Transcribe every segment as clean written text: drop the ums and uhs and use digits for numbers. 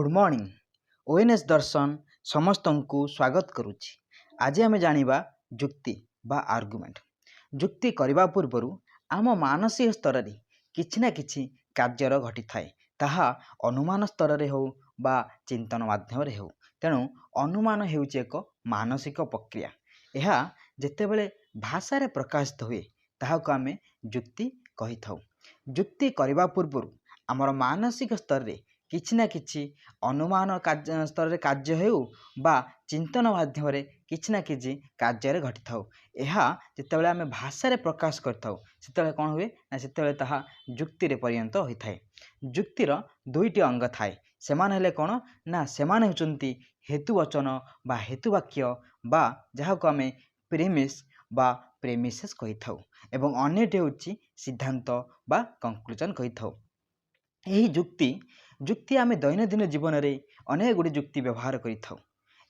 Good morning. ONS दर्शन समस्त को स्वागत करुच्ची। आज आम जानिबा जुक्ति बा आर्गुमेंट। जुक्ति करने पूर्वर आम मानसिक स्तर रे किछि ना किछि कार्यर घटी थाए, ताहा अनुमान स्तर रे हो बा चिंतन माध्यम रे हो। तेणु अनुमान हेउची एक मानसिक प्रक्रिया। यह जेतेबेले भाषा रे प्रकाशित हुए ताहाको आमे जुक्ति कहि थाउ। जुक्ति करने पूर्वर आमर मानसिक स्तर रे किछि ना किछि अनुमान स्तर रे कार्य हेउ बा चिंतन माध्यम रे किछि ना किछि कार्य घटी थाउ। यह जेतेबेले आमे भाषा रे प्रकाश करथाउ सेतेबेले कोन हुए ना सेतेबेले ताहा जुक्ति रे परिणत होई थाए। जुक्तिर दुईटी अंग थाए। सेमान हेले कोन ना सेमान हेउचंती हेतुवचन बा हेतुवाक्य बा जहाको आमे प्रेमिस बा प्रेमिसेस कहि थाउ एवं अन्यटी हेउची सिद्धांत बा कंक्लूजन कहि थाउ। यही जुक्ति आमे दैनंदिन जीवन रे अनेक गुडी जुक्ति व्यवहार करि थाउ।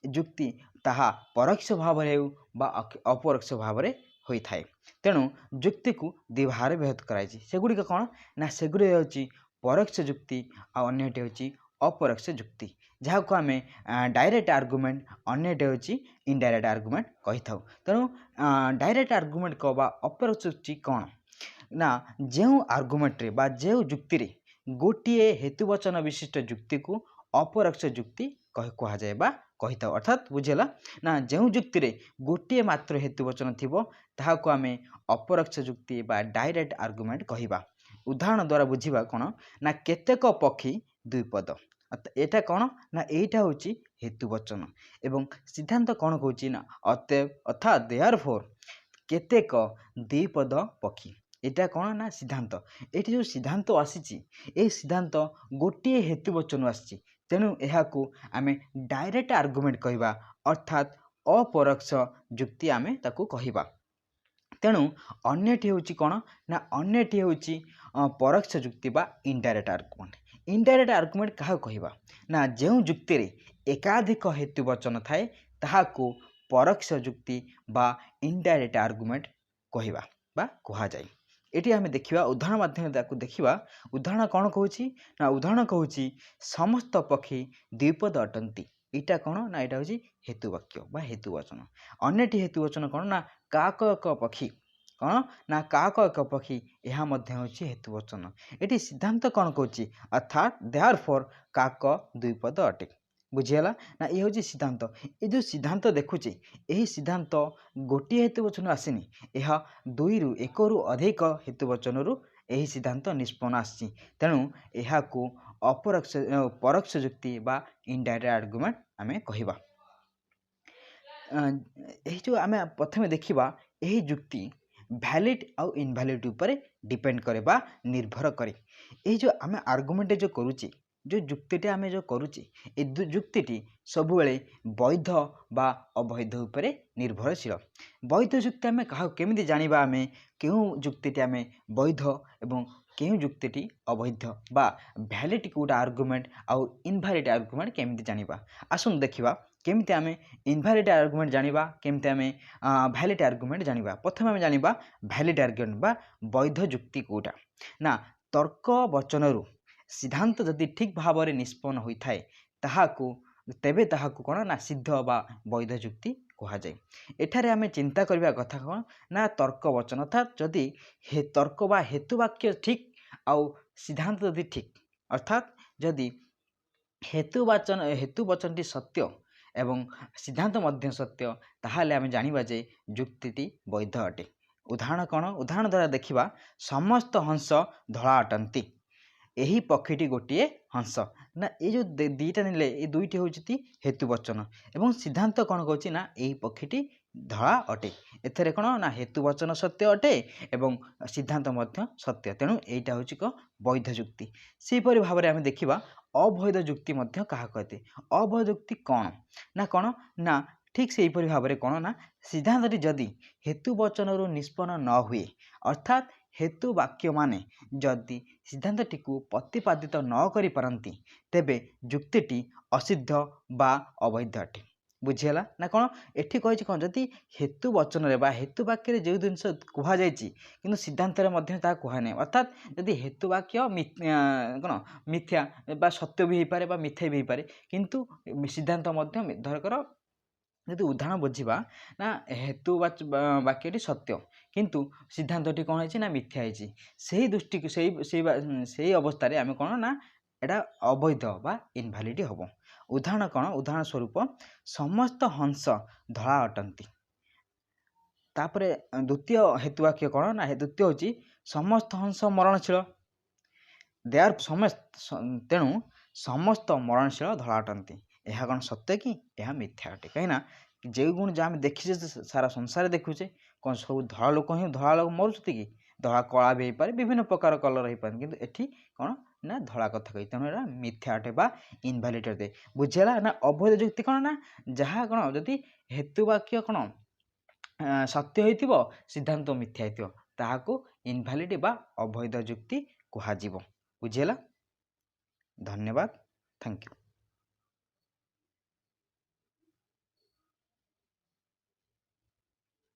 जुक्ति ताहा परोक्ष भाव रे बा अपरोक्ष भाव रे होई थाए। तेणु जुक्ति को दि भाग विभक्त कराइछि। सेगुडी कोन ना सेगुडी होची परोक्ष जुक्ति आ अन्यटी होची अपरोक्ष जुक्ति, जहाको आमे डायरेक्ट आर्गुमेंट अन्यटी होची इनडायरेक्ट आर्गुमेंट कहि थाउ। तेणु डायरेक्ट आर्गुमेंट को बा अपरोक्ष जुक्ति कोन ना जेउ आर्गुमेंट रे बा जेउ जुक्ति रे गोटिए हेतुवचन विशिष्ट जुक्ति को अपरोक्ष जुक्ति कह जाए बा कहि थाउ। अर्थात बुझेला ना जेउ जुक्ति रे गोटिए मात्र हेतुवचन थिबो ताहाको आमे अपरोक्ष जुक्ति बा डायरेक्ट आर्गुमेंट कहिबा। उदाहरण द्वारा बुझिबा कोन ना केतेक पक्षी द्विपद। एटा कोन ना एटा होची हेतुवचन एवं सिद्धांत कोन कहूची ना अतएव अर्थात देयरफॉर केतेक द्विपद पक्षी। एटा कोन ना सिद्धांत। एठी जो सिद्धांत आसीची ए सिद्धांत गोटिए हेतुवचन आसीची। तेणु एहाकू आमे डायरेक्ट आर्गुमेंट कहिबा अर्थात अपरोक्ष जुक्ति आमे ताकू कहिबा। तेणु अन्यटी होची कोन ना अन्यटी होची परोक्ष जुक्ति बा इनडायरेक्ट आर्गुमेंट। इनडायरेक्ट आर्गुमेंट काहा कहिबा ना जेउ जुक्ति रे एकाधिक हेतुवचन थाए ताहाकू परोक्ष जुक्ति बा इनडायरेक्ट आर्गुमेंट कहिबा बा कहा जाय। एटी आमे देखिबा उदाहरण माध्यम ताकू देखिबा। उदाहरण कोन कहूची ना उदाहरण कहूची समस्त पक्षी द्विपद अटंती। एटा कोन ना एटा होची हेतुवाक्य बा हेतुवचन। अन्यटी हेतुवचन कोन ना काक एक पक्षी कोन ना काक एक पक्षी एहा मध्य होची हेतुवचन। एटी सिद्धांत कोन कहूची अर्थात देयरफॉर काक द्विपद अटे। बुझियला ना ये होची सिद्धांत। ए जो सिद्धांत देखुचे एही सिद्धांत गोटी हेतुवचन आसीनी, एहा दुई रु एक रु अधिक हेतुवचन रु एही सिद्धांत निष्पन्न आसी। तेणु एहाकू अपरोक्ष परोक्ष जुक्ति बा इनडायरेक्ट आर्गुमेंट आमे कहिबा। एही जो आमे प्रथमे देखिबा एही जुक्ति वैलिड आउ इनवैलिड ऊपर डिपेंड करे बा निर्भर करे। एही जो आमे आर्गुमेंट जो करूची जो जुक्तिटी आमे जो करूची ए जुक्तिटी सब बेले वैध बा अवैध उपरे निर्भरशील। वैध जुक्ति आमे कहा केमिति जानिबा आमे केउ जुक्तिटी आमे वैध एवं केउ जुक्तिटी अवैध बा वैलिड कोटा आर्गुमेंट आउ इनवैलिड आर्गुमेंट केमिति जानिबा। आसुन देखिबा केमिति आमे इनवैलिड आर्गुमेंट जानिबा केमिति आमे वैलिड आर्गुमेंट जानिबा। प्रथम आमे जानिबा वैलिड आर्गुमेंट बा वैध जुक्ति कोटा ना तर्क वचन रु सिद्धांत जदि ठीक भाव में निष्पन्न होई थाए ताहाकू तेबे ताहाकू कोन ना सिद्ध बा वैध जुक्ति कहा जाए। एठारे आमे चिंता करबा कथा कोन ना तर्क वचन अर्थात जदि तर्क बा हेतुवाक्य ठीक आउ सिद्धांत जदि ठीक अर्थात जदि हेतुवचनटी सत्य एवं सिद्धांत मध्य सत्य ताहाले आमे जानिबा जे जुक्तिटी वैध अटे। उदाहरण कोन उदाहरण द्वारा देखिबा समस्त हंस धला अटंती। एही पक्षीटी गोटिए हंस ना ये जो दीटा निले ये दुईटी होची हेतुवचन एवं सिद्धांत कोन कहूची ना एही पक्षीटी धला अटे। एथरे कोन ना हेतुवचन सत्य अटे एवं सिद्धांत मध्य सत्य। तेणु एटा होची को वैध जुक्ति। सेपरि भाबरे आमे देखिबा अवैध जुक्ति मध्य काहा कहते। अवैध जुक्ति कोन ना ठीक से परि भाबरे कोन ना सिद्धांतटी जदि हेतुवचन रु निष्पन्न न हुए अर्थात हेतु वाक्य माने जदि सिद्धांतटी को प्रतिपादित न करि परंती तेबे जुक्तिटी असिद्ध बा अवैध अटे। ବୁଝିହେଲା ନା କ'ଣ? ଏଠି କହିଛି କ'ଣ, ଯଦି ହେତୁ ବଚନରେ ବା ହେତୁ ବାକ୍ୟରେ ଯେଉଁ ଜିନିଷ କୁହାଯାଇଛି କିନ୍ତୁ ସିଦ୍ଧାନ୍ତରେ ମଧ୍ୟ ତାହା କୁହାନାହିଁ, ଅର୍ଥାତ୍ ଯଦି ହେତୁ ବାକ୍ୟ କ'ଣ ମିଥ୍ୟା ବା ସତ୍ୟ ବି ହେଇପାରେ ବା ମିଥ୍ୟା ବି ହେଇପାରେ, କିନ୍ତୁ ସିଦ୍ଧାନ୍ତ ମଧ୍ୟ ଧରକର ଯଦି ଉଦାହରଣ ବୁଝିବା ନା ହେତୁ ବାକ୍ୟଟି ସତ୍ୟ କିନ୍ତୁ ସିଦ୍ଧାନ୍ତଟି କ'ଣ ହେଇଛି ନା ମିଥ୍ୟା ହେଇଛି, ସେହି ଦୃଷ୍ଟିକୁ ସେଇ ଅବସ୍ଥାରେ ଆମେ କ'ଣ ନା ଏଇଟା ଅବୈଧ ବା ଇନଭାଲିଡ୍ ହେବ। ଉଦାହରଣ କ'ଣ? ଉଦାହରଣ ସ୍ୱରୂପ ସମସ୍ତ ହଂସ ଧଳା ଅଟନ୍ତି। ତାପରେ ଦ୍ୱିତୀୟ ହେତୁବାକ୍ୟ କ'ଣ ନା ଦ୍ୱିତୀୟ ହେଉଛି ସମସ୍ତ ହଂସ ମରଣଶୀଳ। ତେଣୁ ସମସ୍ତ ମରଣଶୀଳ ଧଳା ଅଟନ୍ତି। ଏହା କ'ଣ ସତ୍ୟ କି? ଏହା ମିଥ୍ୟା ଅଟେ। କାହିଁକିନା ଯେଉଁ ଗୁଣ ଯାହା ଆମେ ଦେଖିଛେ ସାରା ସଂସାରରେ ଦେଖୁଛେ, କ'ଣ ସବୁ ଧଳା ଲୋକ ମରୁଛନ୍ତି କି? ଧଳା କଳା ବି ହେଇପାରେ, ବିଭିନ୍ନ ପ୍ରକାର କଲର୍ ହେଇପାରେ, କିନ୍ତୁ ଏଠି କ'ଣ ନା ଧଳା କଥା କହି, ତେଣୁ ଏଇଟା ମିଥ୍ୟା ଅଟେ ବା ଇନଭାଲିଡ୍ ଅଟେ। ବୁଝିହେଲା ନା? ଅବୈଧ ଯୁକ୍ତି କ'ଣ ନା ଯାହା କ'ଣ ଯଦି ହେତୁ ବାକ୍ୟ କ'ଣ ସତ୍ୟ ହେଇଥିବ ସିଦ୍ଧାନ୍ତ ମିଥ୍ୟା ହେଇଥିବ ତାହାକୁ ଇନଭାଲିଡ୍ ବା ଅବୈଧ ଯୁକ୍ତି କୁହାଯିବ। ବୁଝିହେଲା? ଧନ୍ୟବାଦ। Thank you.